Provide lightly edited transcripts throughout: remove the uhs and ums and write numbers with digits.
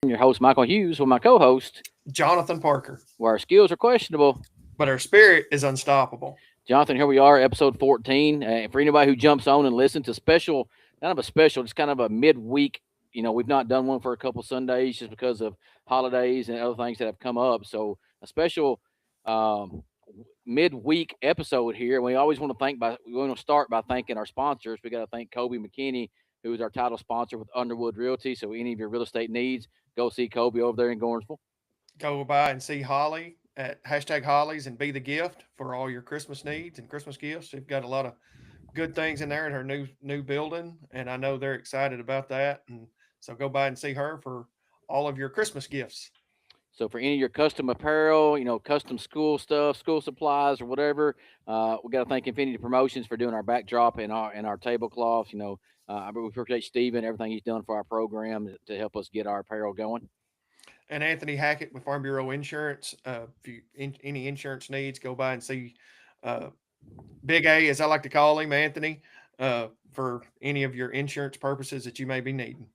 your host, Michael Hughes, with my co-host, Jonathan Parker. where our skills are questionable. But our spirit is unstoppable. Jonathan, here we are, episode 14. For anybody who jumps on and listens to special, kind of a special, just kind of a midweek. We've not done one for a couple Sundays just because of holidays and other things that have come up. So a special um, midweek episode here. We always want to we want to start by thanking our sponsors. We got to thank Kobe McKinney, who is our title sponsor with Underwood Realty. So any of your real estate needs, go see Kobe over there in Gornsville. Go by and see Holly at hashtag Hollies and be the gift for all your Christmas needs and Christmas gifts. We've got a lot of good things in there in her new building, and I know they're excited about that. And so go by and see her for all of your Christmas gifts. So for any of your custom apparel, custom school stuff, school supplies, or whatever, we got to thank Infinity Promotions for doing our backdrop and our tablecloths. We appreciate Steven, everything he's done for our program to help us get our apparel going. And Anthony Hackett with Farm Bureau Insurance. If you any insurance needs, go by and see uh, Big A, as I like to call him, Anthony, for any of your insurance purposes that you may be needing.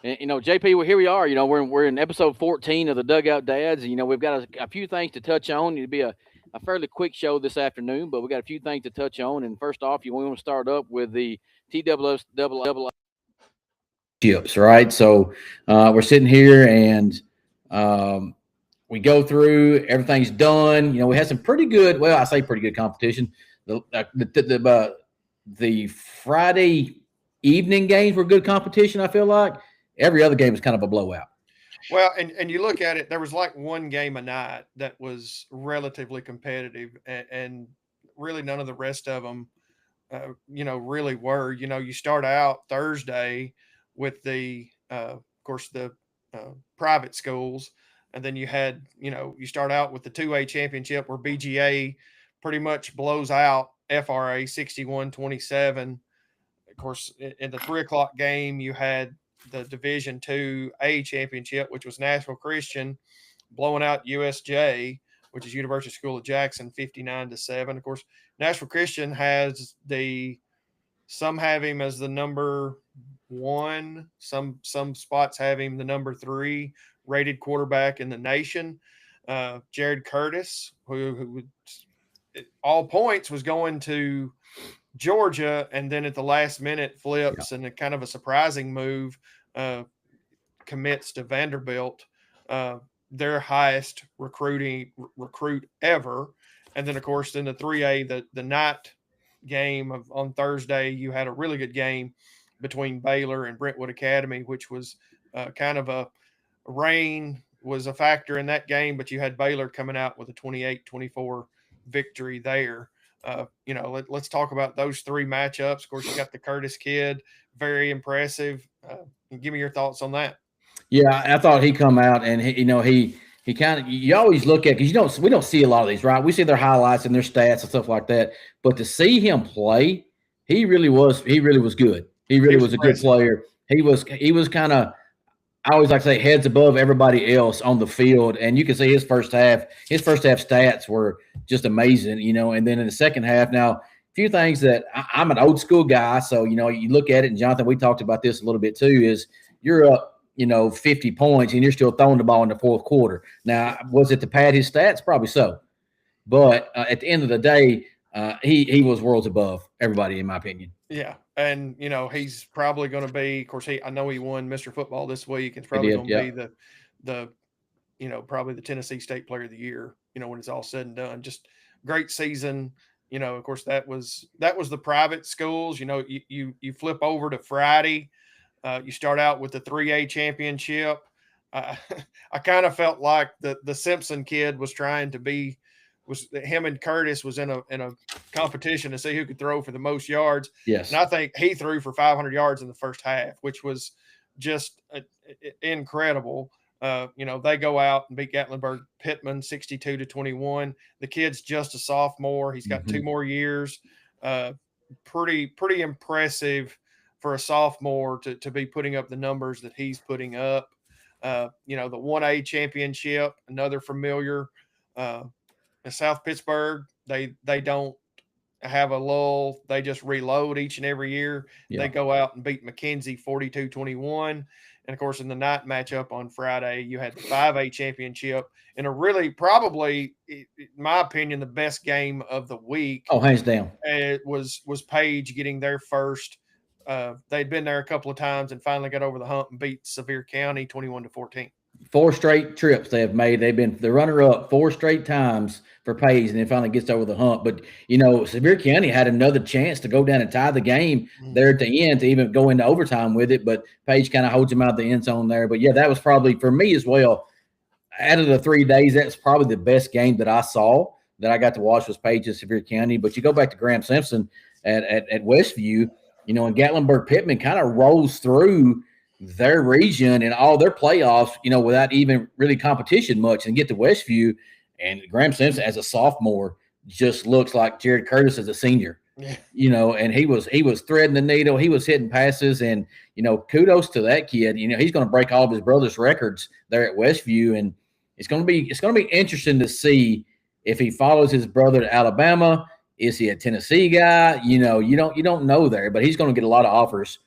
And, JP, well, here we are. We're in episode 14 of the Dugout Dads. We've got a few things to touch on. It'll be a fairly quick show this afternoon, but we got a few things to touch on. And first off, we want to start up with the TWS chips, right? So we're sitting here and we go through, everything's done. We had some pretty good, well, I say pretty good competition. The Friday evening games were good competition, I feel like. Every other game was kind of a blowout. Well, and you look at it, there was like one game a night that was relatively competitive, and really none of the rest of them, really were. You start out Thursday with of course, the private schools, and then you had, you start out with the 2A championship where BGA pretty much blows out FRA 61-27. Of course, in the 3 o'clock game, you had the Division Two A championship, which was Nashville Christian blowing out USJ, which is University School of Jackson, 59-7. Of course, Nashville Christian has some have him as the number one, some spots have him the number 3 rated quarterback in the nation. Jared Curtis, who all points was going to Georgia, and then at the last minute flips and a kind of a surprising move, commits to Vanderbilt, their highest recruit ever. And then, of course, in the 3A, the night game on Thursday, you had a really good game between Baylor and Brentwood Academy, which was kind of a rain was a factor in that game, but you had Baylor coming out with a 28-24 victory there. Let's talk about those 3 matchups. Of course, you got the Curtis kid, very impressive. Give me your thoughts on that. Yeah, I thought he come out and he kind of, you always look at, because we don't see a lot of these, right? We see their highlights and their stats and stuff like that, but to see him play, he really was good. He really was a good player. He was kind of, I always like to say, heads above everybody else on the field, and you can see his first half stats were just amazing, and then in the second half, now a few things that I'm an old school guy, so you look at it, and Jonathan, we talked about this a little bit too, is you're up 50 points and you're still throwing the ball in the fourth quarter. Now, was it to pad his stats? Probably so, but at the end of the day, he was worlds above everybody, in my opinion. Yeah, and he's probably going to be. Of course, I know he won Mr. Football this week. It's probably going to be the probably the Tennessee State Player of the Year. When it's all said and done, just great season. Of course, that was the private schools. You flip over to Friday. You start out with the 3A championship. I kind of felt like the Simpson kid was trying to be. Was him and Curtis was in a competition to see who could throw for the most yards. Yes. And I think he threw for 500 yards in the first half, which was just incredible. They go out and beat Gatlinburg Pittman 62-21. The kid's just a sophomore. He's got 2 more years. Pretty impressive for a sophomore to be putting up the numbers that he's putting up. The 1A championship, another familiar. South Pittsburgh, they don't have a lull. They just reload each and every year. Yeah. They go out and beat McKenzie 42-21. And of course, in the night matchup on Friday, you had the 5A championship in a really, probably, in my opinion, the best game of the week. Oh, hands down. It was Page getting their first. They'd been there a couple of times and finally got over the hump and beat Sevier County 21-14. 4 straight trips they have made. They've been the runner up 4 straight times for Page, and then finally gets over the hump. But Sevier County had another chance to go down and tie the game there at the end to even go into overtime with it. But Page kind of holds him out of the end zone there. But yeah, that was probably for me as well. Out of the 3 days, that's probably the best game that I saw that I got to watch was Page at Sevier County. But you go back to Graham Simpson at Westview, and Gatlinburg Pittman kind of rolls through their region and all their playoffs, without even really competition much, and get to Westview, and Graham Simpson as a sophomore just looks like Jared Curtis as a senior. Yeah. And he was threading the needle, he was hitting passes, and kudos to that kid. He's going to break all of his brother's records there at Westview, and it's going to be interesting to see if he follows his brother to Alabama. Is he a Tennessee guy? You don't know there, but he's going to get a lot of offers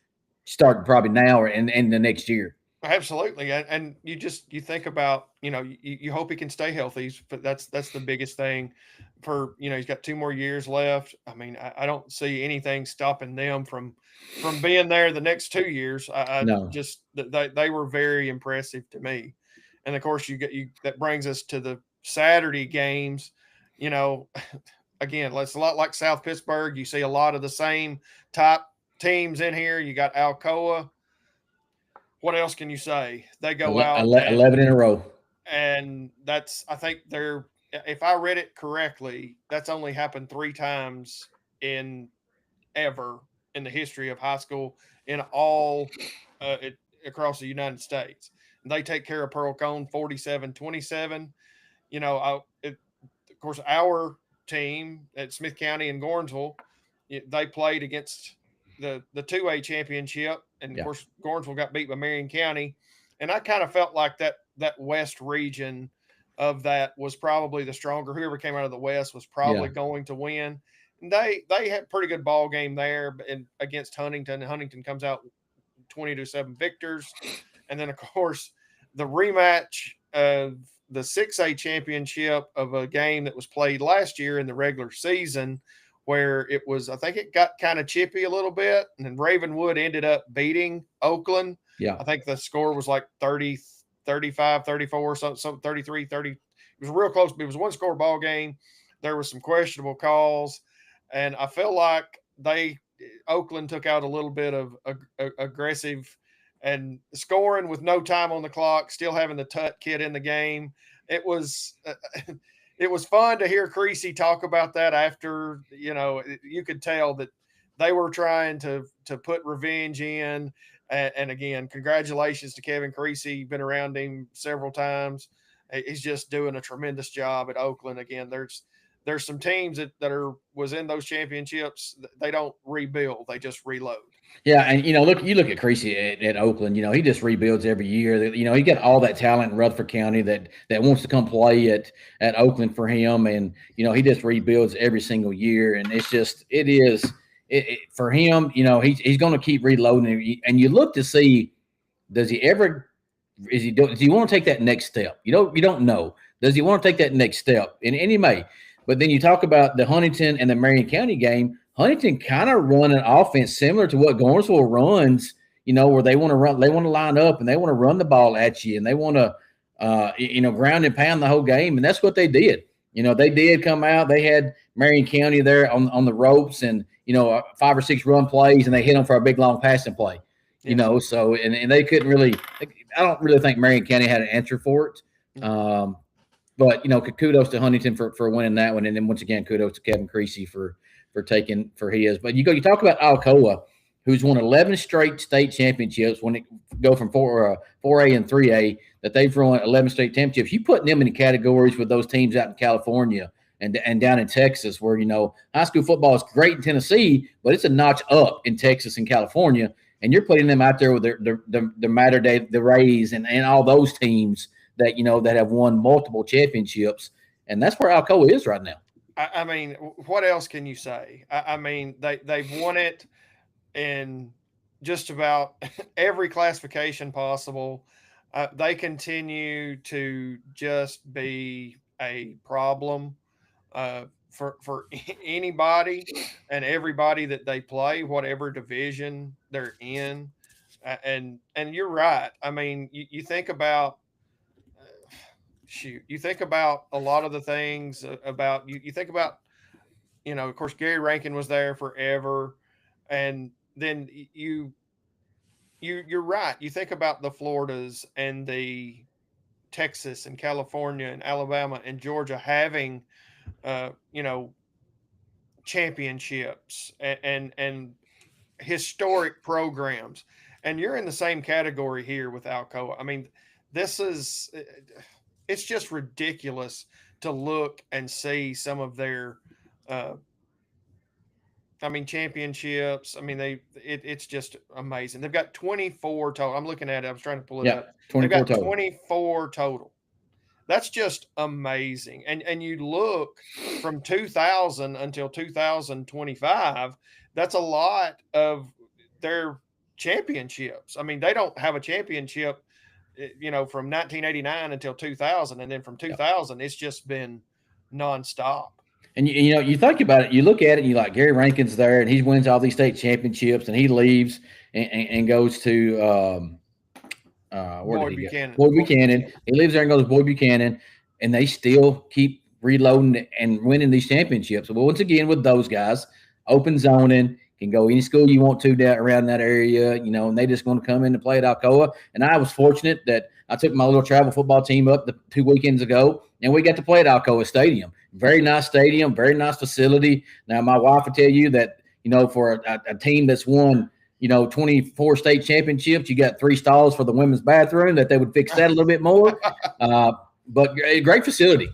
starting probably now or in the next year. Absolutely, and you think about you hope he can stay healthy, but that's the biggest thing. For he's got 2 more years left. I mean, I don't see anything stopping them from being there the next 2 years. No. Just they were very impressive to me, and of course that brings us to the Saturday games. Again, it's a lot like South Pittsburgh. You see a lot of the same top teams in here. You got Alcoa. What else can you say? They go out 11 in a row. And that's, I think if I read it correctly, that's only happened 3 times ever in the history of high school in all across the United States. And they take care of Pearl Cone 47-27. Of course, our team at Smith County and Gornsville, they played against the 2A championship, and of course Gornsville got beat by Marion County, and I kind of felt like that west region of that was probably the stronger. Whoever came out of the west was probably going to win. And they had a pretty good ball game there, and against Huntington. Huntington comes out 20-7 victors, and then of course the rematch of the 6A championship of a game that was played last year in the regular season, where it was, I think it got kind of chippy a little bit, and then Ravenwood ended up beating Oakland. Yeah. I think the score was like 30, 35, 34, something 33, 30. It was real close. It was one score ball game. There was some questionable calls, and I feel like Oakland took out a little bit of aggressive and scoring with no time on the clock, still having the Tut kid in the game. It was it was fun to hear Creasy talk about that after, you could tell that they were trying to put revenge in. And again, congratulations to Kevin Creasy. Been around him several times. He's just doing a tremendous job at Oakland. Again, there's some teams that was in those championships. They don't rebuild, they just reload. Yeah, and you look at Creasy at Oakland. He just rebuilds every year. He got all that talent in Rutherford County that wants to come play at Oakland for him, and he just rebuilds every single year. And it's just for him. He's going to keep reloading, and you look to see, does he want to take that next step? You don't know. Does he want to take that next step? And he may. But then you talk about the Huntington and the Marion County game. Huntington kind of run an offense similar to what Gornsville runs, where they want to line up and they want to run the ball at you, and they want to, ground and pound the whole game. And that's what they did. They did come out. They had Marion County there on the ropes, and 5 or 6 run plays, and they hit them for a big long passing play. So and they couldn't really. I don't really think Marion County had an answer for it. But kudos to Huntington for winning that one, and then once again, kudos to Kevin Creasy for taking for his. But you talk about Alcoa, who's won 11 straight state championships. When it go from 4A and 3A, that they've won 11 state championships. You put them in the categories with those teams out in California and down in Texas, where high school football is great in Tennessee, but it's a notch up in Texas and California. And you're putting them out there with the Mater Dei, the Rays, and all those teams that that have won multiple championships, and that's where Alcoa is right now. I mean, what else can you say? I mean, they've won it in just about every classification possible. They continue to just be a problem for anybody and everybody that they play, whatever division they're in. And you're right. I mean, you think about shoot, you think about a lot of the things about you think about, of course, Gary Rankin was there forever, and then you're right. You think about the Floridas and the Texas and California and Alabama and Georgia having, uh, you know, championships and historic programs, and you're in the same category here with Alcoa. I mean, this is it's just ridiculous to look and see some of their uh, I mean, championships. I mean, it's just amazing. They've got 24 total. I'm looking at it. I was trying to pull it Yeah, up. They've 24 got total. 24 total. That's just amazing. And you look from 2000 until 2025, that's a lot of their championships. I mean, they don't have a championship, from 1989 until 2000, and then from Yeah. 2000, it's just been nonstop. And you think about it, you look at it, and you like Gary Rankin's there, and he wins all these state championships, and he leaves and goes to where did Boyd he go? Buchanan. Boyd Buchanan. He lives there and goes to Boyd Buchanan, and they still keep reloading and winning these championships. Well, once again, with those guys, open zoning, can go any school you want to down around that area, and they just want to come in and play at Alcoa. And I was fortunate that I took my little travel football team up 2 weekends ago, and we got to play at Alcoa Stadium. Very nice stadium, very nice facility. Now, my wife will tell you that, for a team that's won, 24 state championships, you got 3 stalls for the women's bathroom, that they would fix that a little bit more. But great facility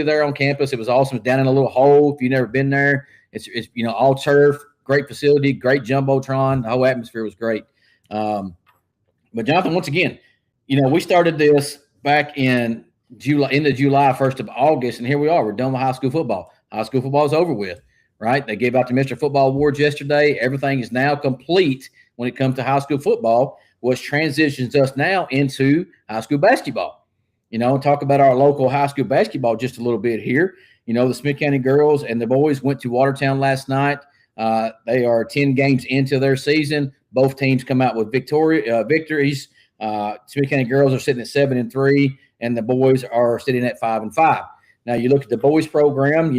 there on campus. It was awesome. It's down in a little hole. If you've never been there, it's all turf, great facility, great jumbotron. The whole atmosphere was great. But Jonathan, once again, we started this back in July, into July, 1st of August, and here we are. We're done with high school football. High school football is over with, right? They gave out the Mr. Football Awards yesterday. Everything is now complete when it comes to high school football, which transitions us now into high school basketball. Talk about our local high school basketball just a little bit here. The Smith County girls and the boys went to Watertown last night. They are 10 games into their season. Both teams come out with victories. Smith County girls are sitting at 7-3, and the boys are sitting at 5-5. Now you look at the boys program.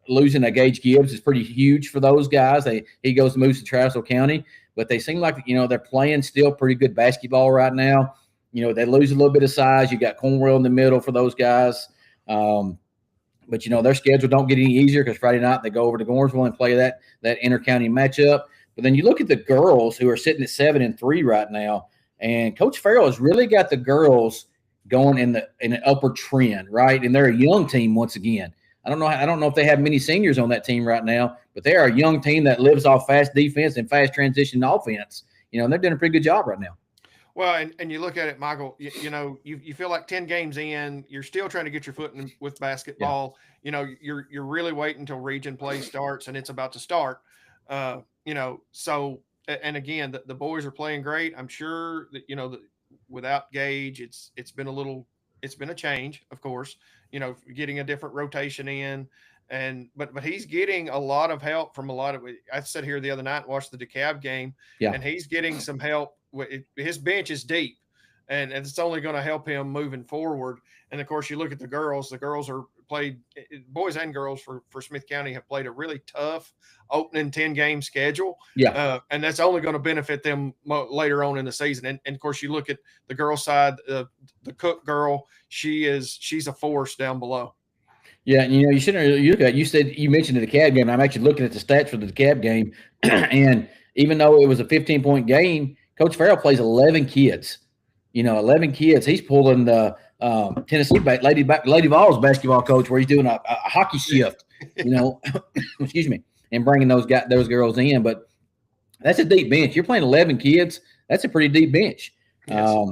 Losing a Gage Gibbs is pretty huge for those guys. He goes to moves to Travisville County, but they seem like they're playing still pretty good basketball right now. They lose a little bit of size. You got Cornwell in the middle for those guys. But their schedule don't get any easier because Friday night they go over to Gornsville and play that inter-county matchup. But then you look at the girls who are sitting at 7-3 right now, and Coach Farrell has really got the girls going in an upward trend, right? And they're a young team once again. I don't know if they have many seniors on that team right now, but they are a young team that lives off fast defense and fast transition offense. And they're doing a pretty good job right now. Well, and you look at it, Michael, you feel like 10 games in, you're still trying to get your foot in with basketball. Yeah. You're really waiting until region play starts, and it's about to start. So, and again, the boys are playing great. I'm sure that, without Gage, it's been a change, of course, getting a different rotation in. But he's getting a lot of help from a lot of. I sat here the other night and watched the DeKalb game, yeah. And he's getting some help. His bench is deep, and it's only going to help him moving forward. And of course, you look at the girls. The girls are played, boys and girls for Smith County have played a really tough opening 10-game schedule. Yeah, and that's only going to benefit them later on in the season. And of course, you look at the girl side, the Cook girl. She's a force down below. Yeah, and you shouldn't really look at. You mentioned the DeKalb game. I'm actually looking at the stats for the DeKalb game, and even though it was a 15-point game, Coach Farrell plays 11 kids. 11 kids. He's pulling the Tennessee Lady Vols basketball coach, where he's doing a hockey shift. Excuse me, and bringing those girls in. But that's a deep bench. You're playing 11 kids. That's a pretty deep bench. Yes.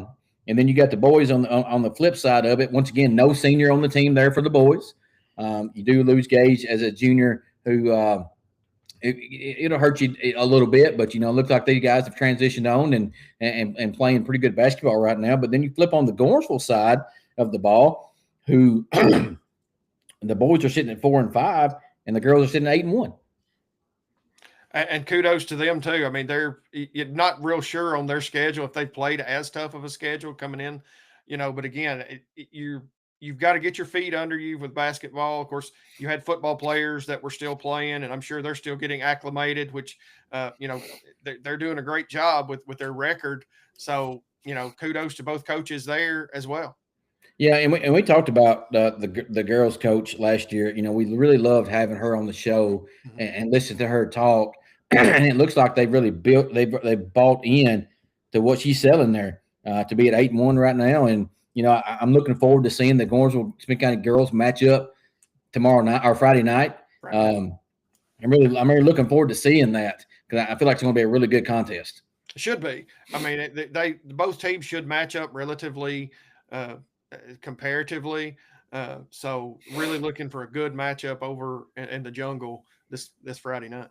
And then you got the boys on the flip side of it. Once again, no senior on the team there for the boys. You do lose Gage as a junior who it'll hurt you a little bit, but it looks like these guys have transitioned on and playing pretty good basketball right now. But then you flip on the Gornsville side of the ball, who the boys are sitting at 4-5, and the girls are sitting at 8-1. And kudos to them too. I mean, you're not real sure on their schedule if they played as tough of a schedule coming in, But again, you've got to get your feet under you with basketball. Of course, you had football players that were still playing, and I'm sure they're still getting acclimated. Which, they're doing a great job with their record. So, kudos to both coaches there as well. Yeah, and we talked about the girls' coach last year. We really loved having her on the show and listen to her talk. And it looks like they've really they bought in to what she's selling there to be at 8-1 right now. And I'm looking forward to seeing the Gornsville Smith County girls match up tomorrow night or Friday night. Right. I'm really looking forward to seeing that because I feel like it's going to be a really good contest. It should be. I mean, they both teams should match up relatively. Comparatively. So really looking for a good matchup over in the jungle this Friday night.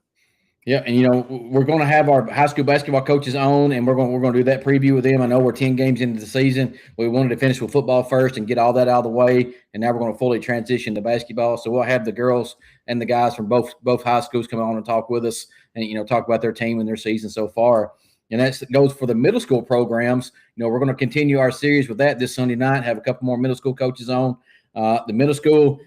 Yeah, and we're going to have our high school basketball coaches on, and we're going to do that preview with them. I know we're 10 games into the season. We wanted to finish with football first and get all that out of the way, and now we're going to fully transition to basketball. So we'll have the girls and the guys from both high schools come on and talk with us, and talk about their team and their season so far. And that goes for the middle school programs. We're going to continue our series with that this Sunday night. Have a couple more middle school coaches on. The middle school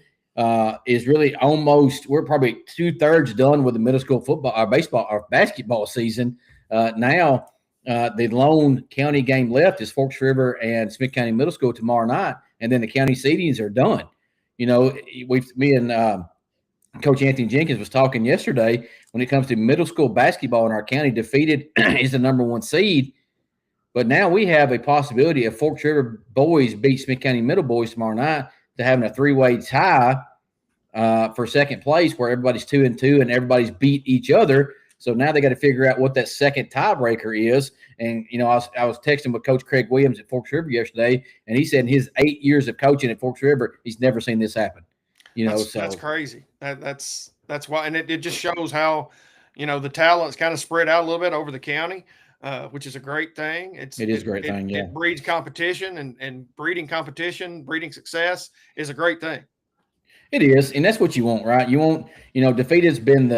is really we're probably 2/3 done with the middle school football, our baseball, our basketball season. Now, the lone county game left is Forks River and Smith County Middle School tomorrow night, and then the county seedings are done. Me and Coach Anthony Jenkins was talking yesterday when it comes to middle school basketball in our county. Defeated is the number 1 seed, but now we have a possibility of Forks River boys beat Smith County Middle boys tomorrow night to having a 3-way tie for second place, where everybody's 2-2 and everybody's beat each other. So now they got to figure out what that second tiebreaker is. And I was texting with Coach Craig Williams at Forks River yesterday, and he said in his 8 years of coaching at Forks River, he's never seen this happen. That's crazy. That's why, and it just shows how the talent's kind of spread out a little bit over the county, which is a great thing. It is a great thing. Yeah, it breeds competition, and breeding competition, breeding success is a great thing. It is, and that's what you want, right? You want, Defeated's been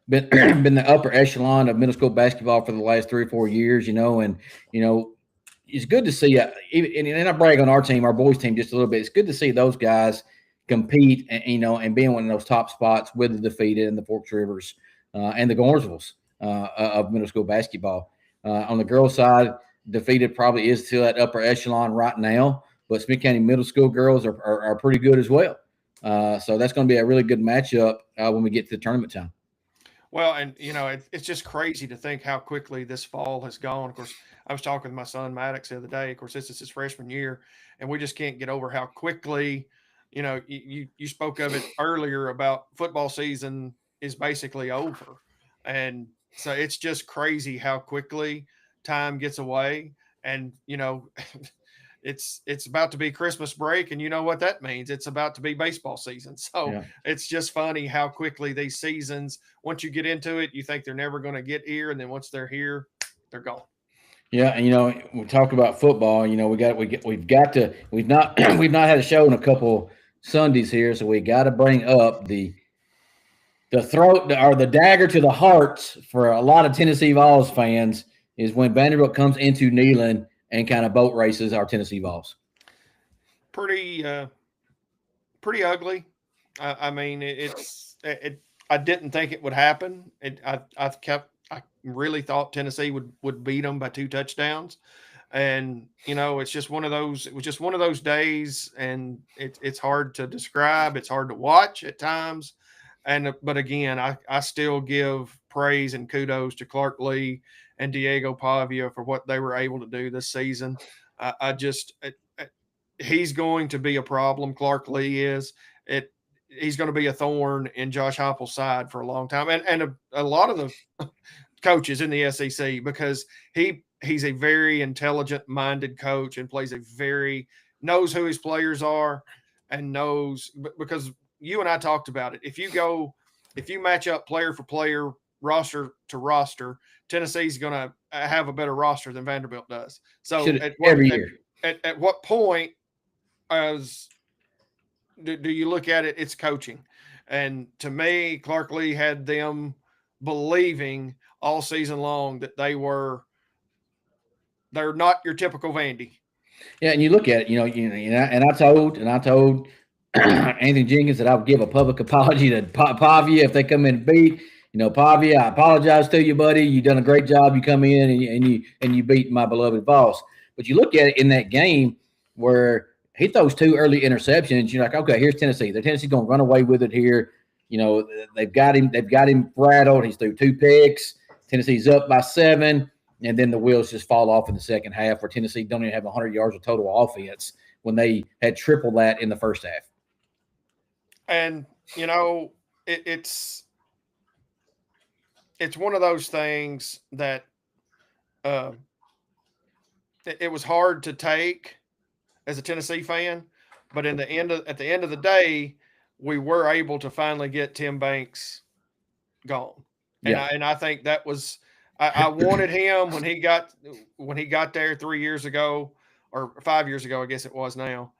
been the upper echelon of middle school basketball for the last 3 or 4 years, and it's good to see. And I brag on our team, our boys team, just a little bit. It's good to see those guys compete, and and be in one of those top spots with the Defeated and the Forks Rivers and the Gornsvilles of middle school basketball. On the girls' side, Defeated probably is still at upper echelon right now, but Smith County Middle School girls are pretty good as well. So that's going to be a really good matchup when we get to the tournament time. Well, and it's just crazy to think how quickly this fall has gone. Of course, I was talking with my son Maddox the other day. Of course, this is his freshman year, and we just can't get over how quickly. You spoke of it earlier about football season is basically over, and so it's just crazy how quickly time gets away. And it's about to be Christmas break, and you know what that means. It's about to be baseball season. So It's just funny how quickly these seasons, once you get into it, you think they're never going to get here, and then once they're here, they're gone. Yeah, and we talk about football. We've not we've not had a show in a couple Sundays here, so we got to bring up the throat or the dagger to the hearts for a lot of Tennessee Vols fans is when Vanderbilt comes into Neyland and kind of boat races our Tennessee Vols. Pretty ugly. I mean, I didn't think it would happen. I really thought Tennessee would beat them by 2 touchdowns, and it's just one of those. It was just one of those days, and it's hard to describe. It's hard to watch at times, but again, I still give praise and kudos to Clark Lee and Diego Pavia for what they were able to do this season. He's going to be a problem. Clark Lee is. He's going to be a thorn in Josh Heupel's side for a long time, and a lot of the coaches in the SEC, because he's a very intelligent minded coach and knows who his players are, and knows, because you and I talked about it. If you match up player for player roster to roster, Tennessee's going to have a better roster than Vanderbilt does. So Should every year. At what point as do you look at it? It's coaching. And to me, Clark Lee had them believing all season long that they're not your typical Vandy. Yeah, and you look at it, and I told Anthony Jenkins that I would give a public apology to Pavia if they come in and beat. Pavia, I apologize to you, buddy. You done a great job. You come in and you beat my beloved boss. But you look at it in that game where he throws 2 early interceptions. You're like, okay, here's Tennessee. Tennessee's going to run away with it here. They've got him rattled. He's threw 2 picks. Tennessee's up by 7. And then the wheels just fall off in the second half where Tennessee don't even have 100 yards of total offense when they had triple that in the first half. And, it's one of those things that it was hard to take as a Tennessee fan, but at the end of the day, we were able to finally get Tim Banks gone. And I think that was – I wanted him when he got there 3 years ago or 5 years ago, I guess it was now.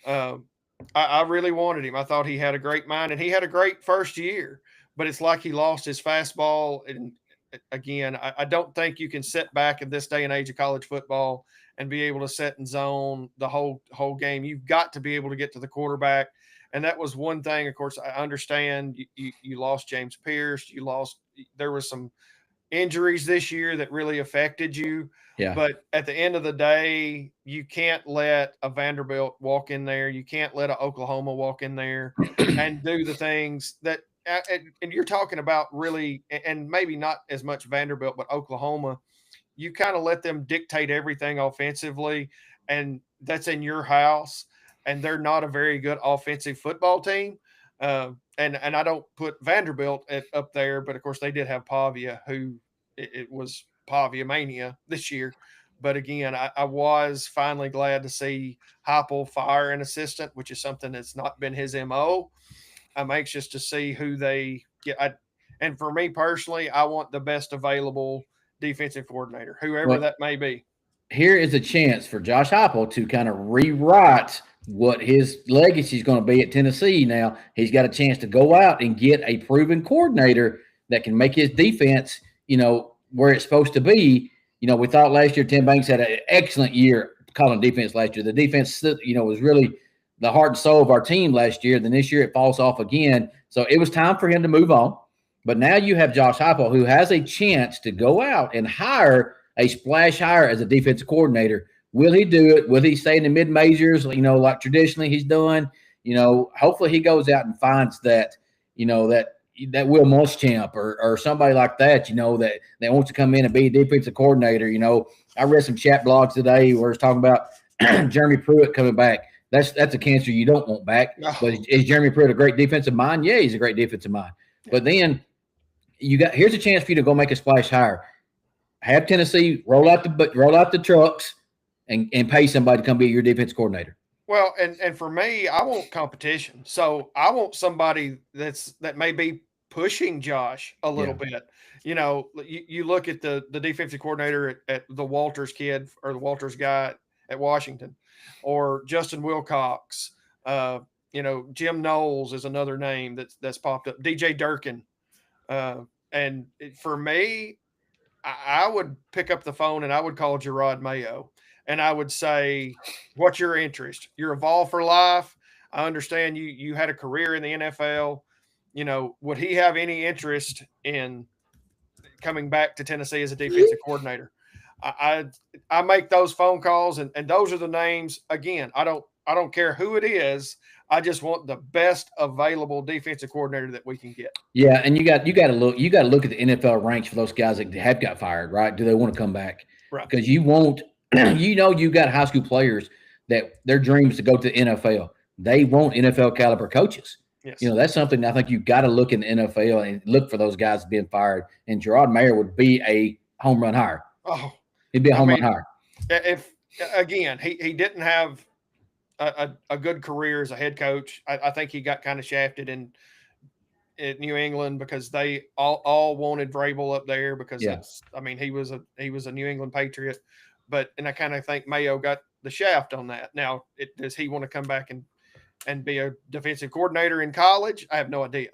I really wanted him. I thought he had a great mind, and he had a great first year. But it's like he lost his fastball. And again, I don't think you can sit back in this day and age of college football and be able to set and zone the whole game. You've got to be able to get to the quarterback. And that was one thing. Of course, I understand you lost James Pierce. There was some injuries this year that really affected you. Yeah. But at the end of the day, you can't let a Vanderbilt walk in there. You can't let an Oklahoma walk in there and do the things that and you're talking about really, and maybe not as much Vanderbilt, but Oklahoma. You kind of let them dictate everything offensively, and that's in your house. And they're not a very good offensive football team. And I don't put Vanderbilt up there, but of course they did have Pavia, who it was Pavia mania this year. But again, I was finally glad to see Heupel fire an assistant, which is something that's not been his MO. I'm anxious to see who they get. And for me personally, I want the best available defensive coordinator, whoever that may be. Here is a chance for Josh Heupel to kind of rewrite what his legacy is going to be at Tennessee. Now he's got a chance to go out and get a proven coordinator that can make his defense, where it's supposed to be. We thought last year Tim Banks had an excellent year calling defense last year. The defense, was really the heart and soul of our team last year. Then this year it falls off again. So it was time for him to move on. But now you have Josh Heupel, who has a chance to go out and hire a splash hire as a defensive coordinator. Will he do it? Will he stay in the mid-majors, like traditionally he's done? Hopefully he goes out and finds that, that Will Muschamp or somebody like that, that wants to come in and be a defensive coordinator. I read some chat blogs today where it's talking about Jeremy Pruitt coming back. That's a cancer you don't want back. No. But is Jeremy Pruitt a great defensive mind? Yeah, he's a great defensive mind. Yeah. But then here's a chance for you to go make a splash hire. Have Tennessee roll out the trucks and pay somebody to come be your defense coordinator. Well, and for me, I want competition. So I want somebody that may be pushing Josh a little bit. You look at the defensive coordinator at the Walters kid or the Walters guy at Washington, or Justin Wilcox. Jim Knowles is another name that's popped up. DJ Durkin. And for me, I would pick up the phone and I would call Gerard Mayo and I would say, what's your interest? You're Evolve for life. I understand you had a career in the NFL. Would he have any interest in coming back to Tennessee as a defensive coordinator? I make those phone calls and those are the names. Again, I don't care who it is. I just want the best available defensive coordinator that we can get. Yeah, and you got to look at the NFL ranks for those guys that have got fired, right? Do they want to come back? Right. Because you won't, you got high school players that their dreams to go to the NFL. They want NFL caliber coaches. Yes. That's something I think you've got to look in the NFL and look for those guys being fired. And Gerard Mayer would be a home run hire. Oh, he'd be a home run hire. If again, he didn't have a good career as a head coach. I think he got kind of shafted, and at New England because they all wanted Vrabel up there because Yeah. he was a New England Patriot, and I kind of think Mayo got the shaft on that. Now, does he want to come back and be a defensive coordinator in college? I have no idea.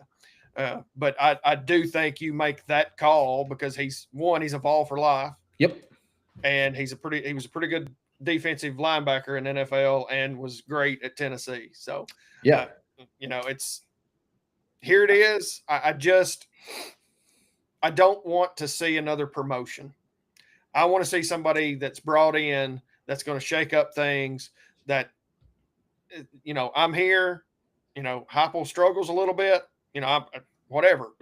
But I do think you make that call because he's a Vol for life. Yep. And he was a pretty good defensive linebacker in NFL and was great at Tennessee. So yeah, it's here it is. I don't want to see another promotion. I want to see somebody that's brought in that's going to shake up things. That I'm here. Heupel struggles a little bit. Whatever.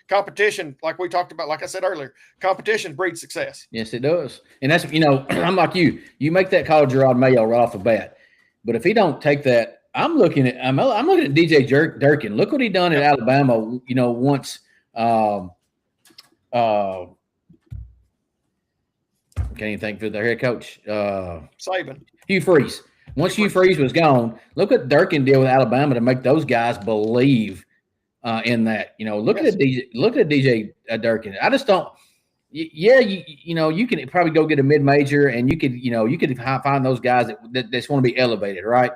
Competition, like we talked about, like I said earlier, competition breeds success. Yes, it does. And that's I'm like you. You make that call, Gerard Mayo, right off the bat. But if he don't take that, I'm looking at DJ Durkin. Look what he done at Alabama. Once can't even think for their head coach. Saban. Hugh Freeze. Once Hugh Freeze was gone, look what Durkin did with Alabama to make those guys believe in that. Look at DJ Durkin. I just don't. Yeah, you can probably go get a mid-major, and you could find those guys that just want to be elevated, right?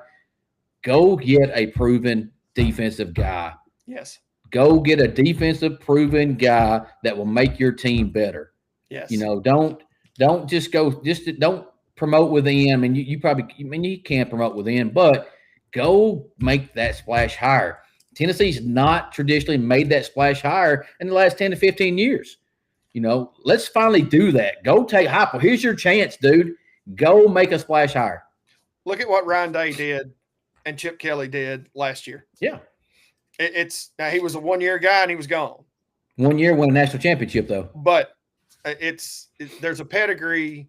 Go get a proven defensive guy. Yes. Go get a defensive proven guy that will make your team better. Yes. Don't just don't promote within. And you probably, you can't promote within, but go make that splash higher. Tennessee's not traditionally made that splash higher in the last 10 to 15 years. Let's finally do that. Go take Heupel. Here's your chance, dude. Go make a splash higher. Look at what Ryan Day did and Chip Kelly did last year. Yeah. Now he was a 1-year guy and he was gone. 1 year, won a national championship though. But there's a pedigree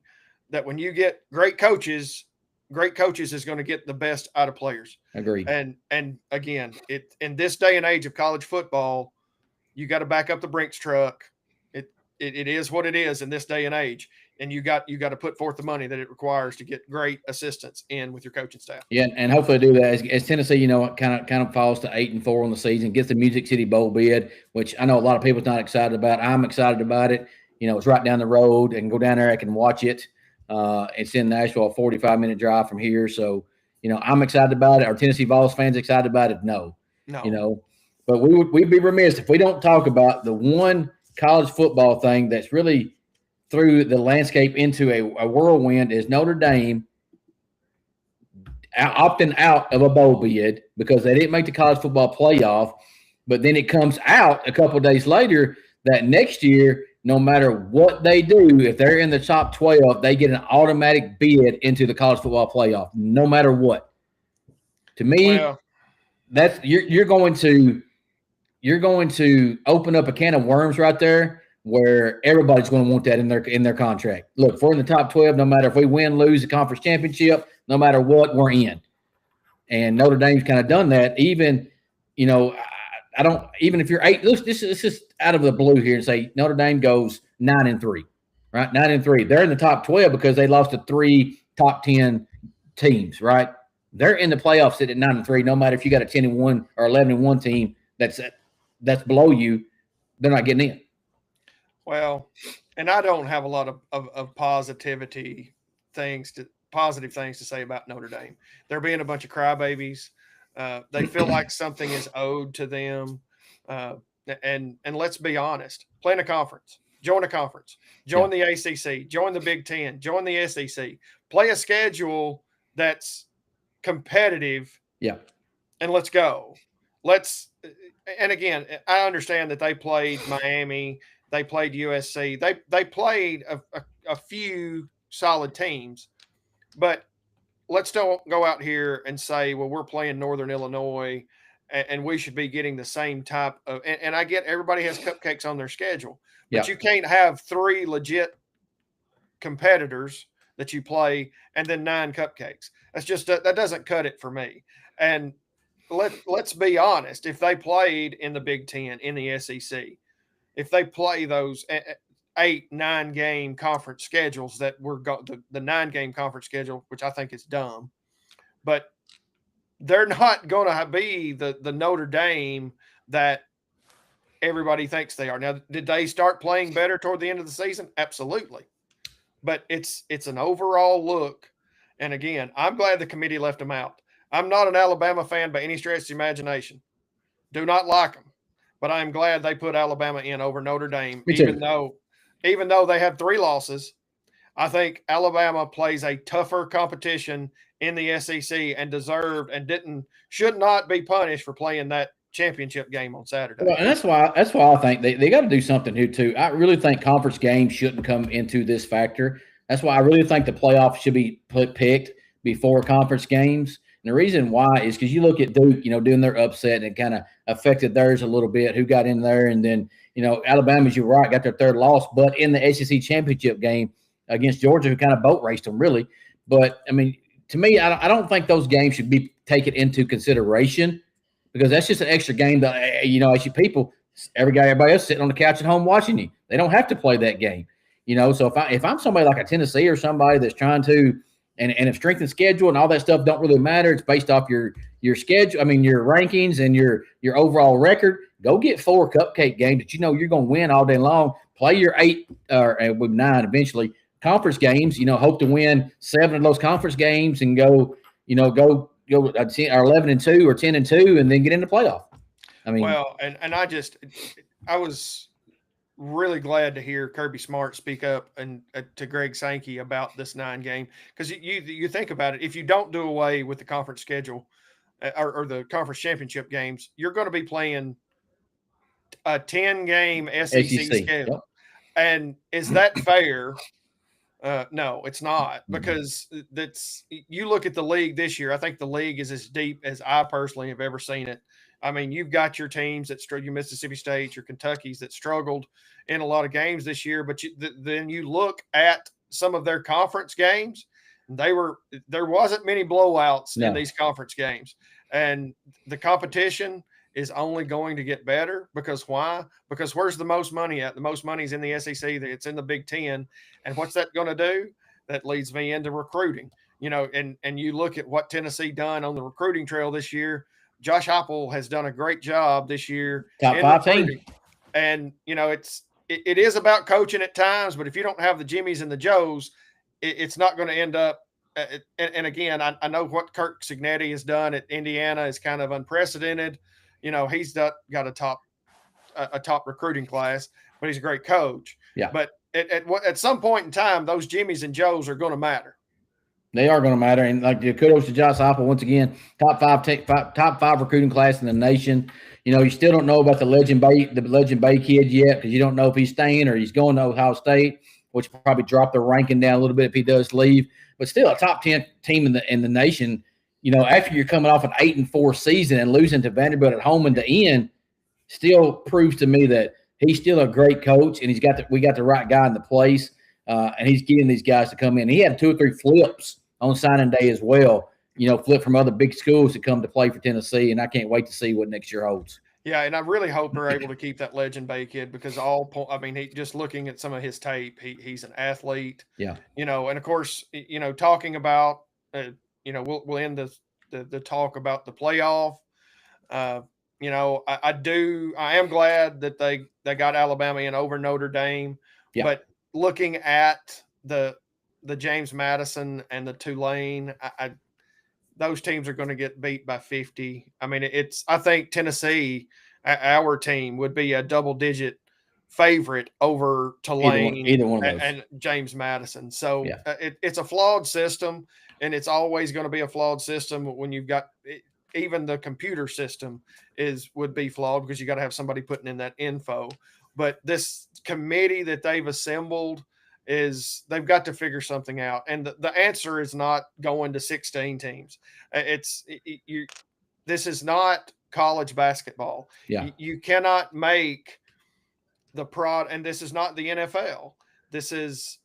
that when you get great coaches is going to get the best out of players. Agreed. And again, in this day and age of college football, you got to back up the Brinks truck. It is what it is in this day and age. And you got to put forth the money that it requires to get great assistants in with your coaching staff. Yeah, and hopefully do that as Tennessee, kind of falls to 8-4 on the season, gets the Music City Bowl bid, which I know a lot of people's not excited about. I'm excited about it. It's right down the road. I can go down there. I can watch it. It's in Nashville, a 45-minute drive from here. So, I'm excited about it. Are Tennessee Vols fans excited about it? No. But we'd be remiss if we don't talk about the one college football thing that's really threw the landscape into a whirlwind is Notre Dame opting out of a bowl bid because they didn't make the college football playoff. But then it comes out a couple of days later that next year, no matter what they do, if they're in the top 12, they get an automatic bid into the college football playoff, no matter what. To me, that's you're going to open up a can of worms right there where everybody's going to want that in their contract. Look, if we're in the top 12, no matter if we win, lose the conference championship, no matter what, we're in. And Notre Dame's kind of done that. Even, I don't even if you're 8. This is just out of the blue here and say Notre Dame goes 9-3, right? 9-3. They're in the top 12 because they lost to 3 top 10 teams, right? They're in the playoffs at 9-3. No matter if you got a 10-1 or 11-1 team that's below you, they're not getting in. Well, and I don't have a lot of positive things to say about Notre Dame. They're being a bunch of crybabies. They feel like something is owed to them. And let's be honest, play in a conference, join the ACC, join the Big Ten, join the SEC, play a schedule that's competitive. Yeah. And let's go. And again, I understand that they played Miami, they played USC, they played a few solid teams, but let's don't go out here and say, well, we're playing Northern Illinois and we should be getting the same type of, and I get everybody has cupcakes on their schedule, but you can't have 3 legit competitors that you play and then 9 cupcakes. That's just, that doesn't cut it for me. And let's be honest, if they played in the Big Ten, in the SEC, if they play those 8-9 game conference schedules that the 9-game conference schedule, which I think is dumb, but they're not going to be the Notre Dame that everybody thinks they are. Now, did they start playing better toward the end of the season? Absolutely. But it's an overall look. And again, I'm glad the committee left them out. I'm not an Alabama fan by any stretch of the imagination. Do not like them. But I'm glad they put Alabama in over Notre Dame, Me too. even though they had 3 losses. I think Alabama plays a tougher competition in the SEC and deserved and should not be punished for playing that championship game on Saturday. Well, and that's why I think they got to do something here too. I really think conference games shouldn't come into this factor. That's why I really think the playoffs should be picked before conference games. And the reason why is because you look at Duke, doing their upset and it kind of affected theirs a little bit. Who got in there, and then Alabama's, you're right, got their 3rd loss, but in the SEC championship game against Georgia, who kind of boat raced them really. But I mean, to me, I don't think those games should be taken into consideration, because that's just an extra game that, as you people, everybody else sitting on the couch at home watching you. They don't have to play that game. So if I'm somebody like a Tennessee or somebody that's trying to, and if strength and schedule and all that stuff don't really matter, it's based off your schedule. I mean, your rankings and your overall record. Go get 4 cupcake games that you're going to win all day long. Play your 8 or with 9 eventually conference games. Hope to win 7 of those conference games and go 11-2 or 10-2, and then get into playoff. I mean, well, and I was really glad to hear Kirby Smart speak up and to Greg Sankey about this 9 game, because you think about it, if you don't do away with the conference schedule or the conference championship games, you're going to be playing a 10-game SEC schedule. Yep. And is that fair? No, it's not, because you look at the league this year. I think the league is as deep as I personally have ever seen it. I mean, you've got your teams that your Mississippi State, your Kentucky's that struggled in a lot of games this year, but then you look at some of their conference games, there wasn't many blowouts in these conference games, and the competition is only going to get better. Because why? Because where's the most money at? The most money is in the SEC. It's in the Big Ten. And what's that going to do? That leads me into recruiting. And you look at what Tennessee done on the recruiting trail this year. Josh Heupel has done a great job this year. Top 5 team. And it is about coaching at times, but if you don't have the Jimmies and the Joes, it's not going to end up. And again, I know what Kirk Cignetti has done at Indiana is kind of unprecedented. He's got a top recruiting class, but he's a great coach. Yeah. But at some point in time, those Jimmies and Joes are going to matter. They are going to matter. And like, kudos to Josh Heupel once again, top five recruiting class in the nation. You still don't know about the Legend Bay kid yet, because you don't know if he's staying or he's going to Ohio State, which will probably drop the ranking down a little bit if he does leave. But still, a top 10 team in the nation. After you're coming off an 8-4 season and losing to Vanderbilt at home in the end, still proves to me that he's still a great coach, and we got the right guy in the place, and he's getting these guys to come in. He had 2 or 3 flips on signing day as well. Flip from other big schools to come to play for Tennessee, and I can't wait to see what next year holds. Yeah, and I really hope they're able to keep that Legend Bay kid, because just looking at some of his tape, he's an athlete. Yeah. And of course, talking about. We'll end the talk about the playoff. I am glad that they got Alabama in over Notre Dame. Yeah. But looking at the James Madison and the Tulane, those teams are going to get beat by 50. I mean, I think Tennessee, our team, would be a double-digit favorite over Tulane either one of those. And James Madison. So yeah. It's a flawed system, and it's always going to be a flawed system when you've got even the computer system would be flawed, because you got to have somebody putting in that info. But this committee that they've assembled they've got to figure something out. And the answer is not going to 16 teams. This is not college basketball. Yeah. You cannot make the and this is not the NFL. This is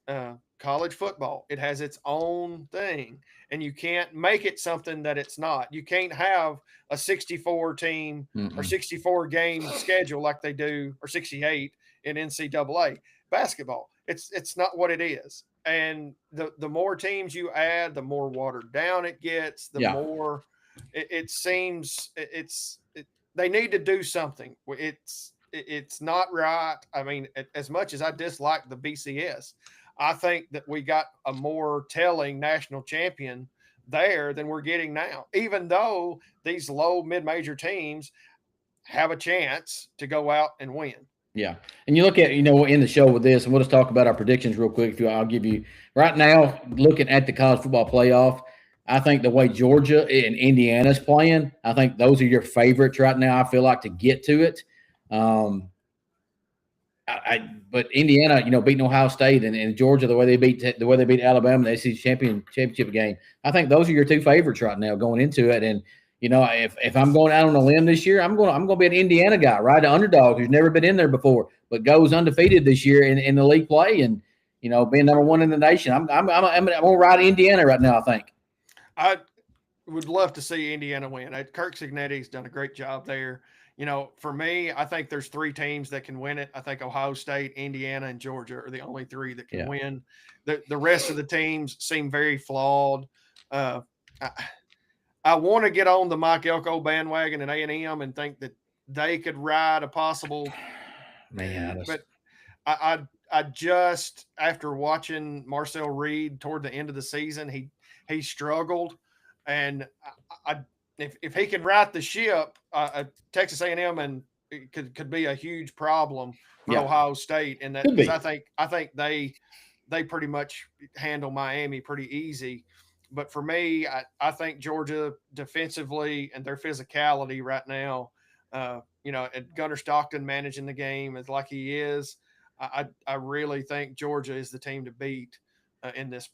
college football. It has its own thing, and you can't make it something that it's not. You can't have a 64 team or 64 game schedule like they do, or 68 in NCAA basketball. It's not what it is. And the more teams you add, the more watered down it gets, the more it seems they need to do something. it's not right. I mean, as much as I dislike the BCS, I think that we got a more telling national champion there than we're getting now, even though these low mid-major teams have a chance to go out and win. Yeah. And you look at, in the show with this, and we'll just talk about our predictions real quick. I'll give you right now, looking at the college football playoff, I think the way Georgia and Indiana's playing, I think those are your favorites right now. I feel like to get to it. But Indiana, beating Ohio State and Georgia, the way they beat Alabama in the SEC championship game, I think those are your two favorites right now going into it. And if I'm going out on a limb this year, I'm going to be an Indiana guy, right? An underdog who's never been in there before, but goes undefeated this year in the league play, and being number one in the nation. I'm going to ride Indiana right now. I think. I would love to see Indiana win. Kirk Cignetti's done a great job there. For me, I think there's three teams that can win it. I think Ohio State, Indiana, and Georgia are the only three that can win. The rest of the teams seem very flawed. I want to get on the Mike Elko bandwagon at A&M and think that they could ride a possible man. But I just, after watching Marcel Reed toward the end of the season, he struggled, and if he can right the ship, Texas A&M and it could be a huge problem for Ohio State, and that I think they pretty much handle Miami pretty easy. But for me, I think Georgia defensively and their physicality right now, and Gunnar Stockton managing the game as like he is, I really think Georgia is the team to beat in this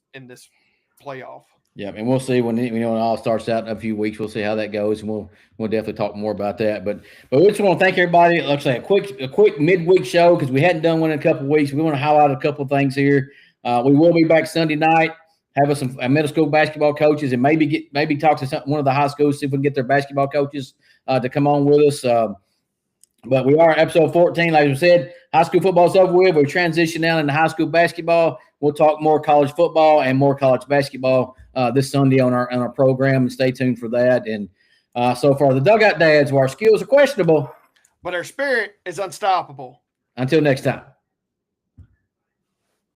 playoff. Yeah, and we'll see when it all starts out in a few weeks. We'll see how that goes, and we'll definitely talk more about that. But we just want to thank everybody. Like I say, a quick midweek show because we hadn't done one in a couple of weeks. We want to highlight a couple of things here. We will be back Sunday night, having some middle school basketball coaches, and maybe talk to one of the high schools, see if we can get their basketball coaches to come on with us. But we are episode 14. Like I said, high school football is over with. We're transitioning now into high school basketball. We'll talk more college football and more college basketball this Sunday on our program, and stay tuned for that. And so far, the Dugout Dads, our skills are questionable, but our spirit is unstoppable. Until next time.